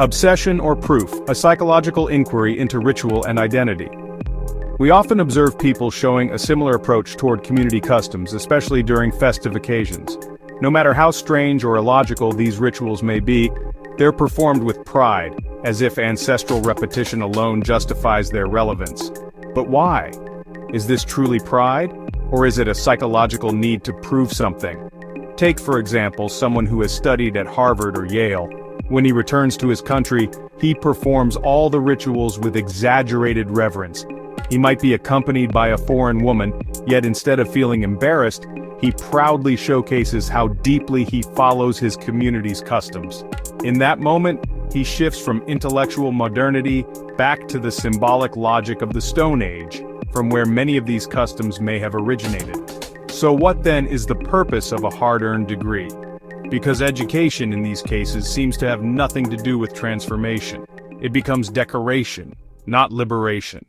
Obsession or proof, a psychological inquiry into ritual and identity. We often observe people showing a similar approach toward community customs, especially during festive occasions. No matter how strange or illogical these rituals may be, they're performed with pride, as if ancestral repetition alone justifies their relevance. But why? Is this truly pride, or is it a psychological need to prove something? Take, for example, someone who has studied at Harvard or Yale. When he returns to his country, he performs all the rituals with exaggerated reverence. He might be accompanied by a foreign woman, yet instead of feeling embarrassed, he proudly showcases how deeply he follows his community's customs. In that moment, he shifts from intellectual modernity back to the symbolic logic of the Stone Age, from where many of these customs may have originated. So what then is the purpose of a hard-earned degree? Because education in these cases seems to have nothing to do with transformation. It becomes decoration, not liberation.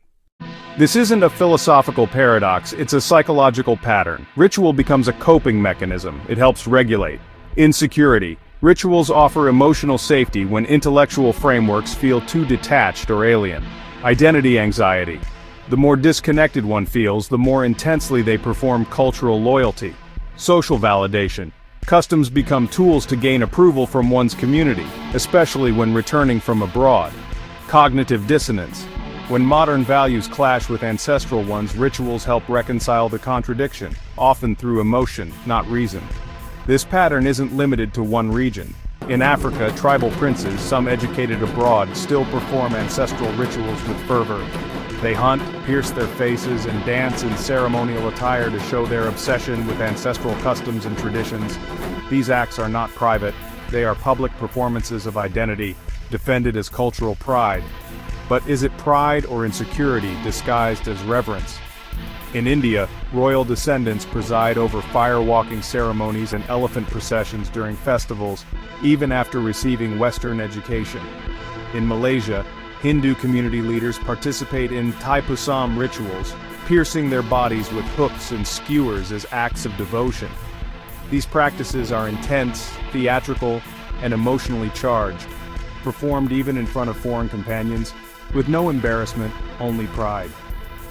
This isn't a philosophical paradox, it's a psychological pattern. Ritual becomes a coping mechanism. It helps regulate insecurity. Rituals offer emotional safety when intellectual frameworks feel too detached or alien. Identity anxiety. The more disconnected one feels, the more intensely they perform cultural loyalty. Social validation. Customs become tools to gain approval from one's community, especially when returning from abroad. Cognitive dissonance. When modern values clash with ancestral ones, rituals help reconcile the contradiction, often through emotion, not reason. This pattern isn't limited to one region. In Africa, tribal princes, some educated abroad, still perform ancestral rituals with fervor. They hunt, pierce their faces, and dance in ceremonial attire to show their obsession with ancestral customs and traditions. These acts are not private, they are public performances of identity, defended as cultural pride. But is it pride or insecurity disguised as reverence? In India, royal descendants preside over fire-walking ceremonies and elephant processions during festivals, even after receiving Western education. In Malaysia, Hindu community leaders participate in Thaipusam rituals, piercing their bodies with hooks and skewers as acts of devotion. These practices are intense, theatrical, and emotionally charged, performed even in front of foreign companions, with no embarrassment, only pride.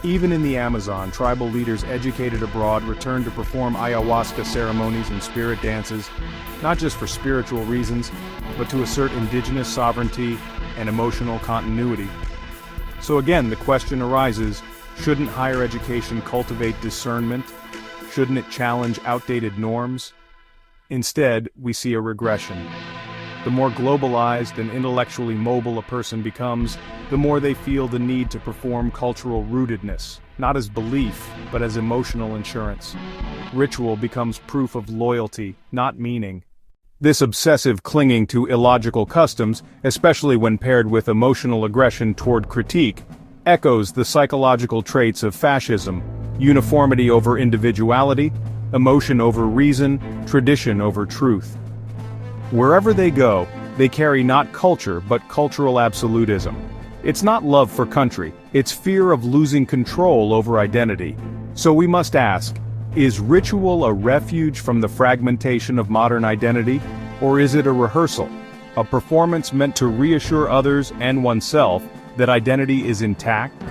Even in the Amazon, tribal leaders educated abroad return to perform ayahuasca ceremonies and spirit dances, not just for spiritual reasons, but to assert indigenous sovereignty and emotional continuity. So again, the question arises, shouldn't higher education cultivate discernment? Shouldn't it challenge outdated norms? Instead, we see a regression. The more globalized and intellectually mobile a person becomes, the more they feel the need to perform cultural rootedness, not as belief, but as emotional insurance. Ritual becomes proof of loyalty, not meaning. This obsessive clinging to illogical customs, especially when paired with emotional aggression toward critique, echoes the psychological traits of fascism: uniformity over individuality, emotion over reason, tradition over truth. Wherever they go, they carry not culture but cultural absolutism. It's not love for country, it's fear of losing control over identity. So we must ask, is ritual a refuge from the fragmentation of modern identity, or is it a rehearsal, a performance meant to reassure others and oneself that identity is intact?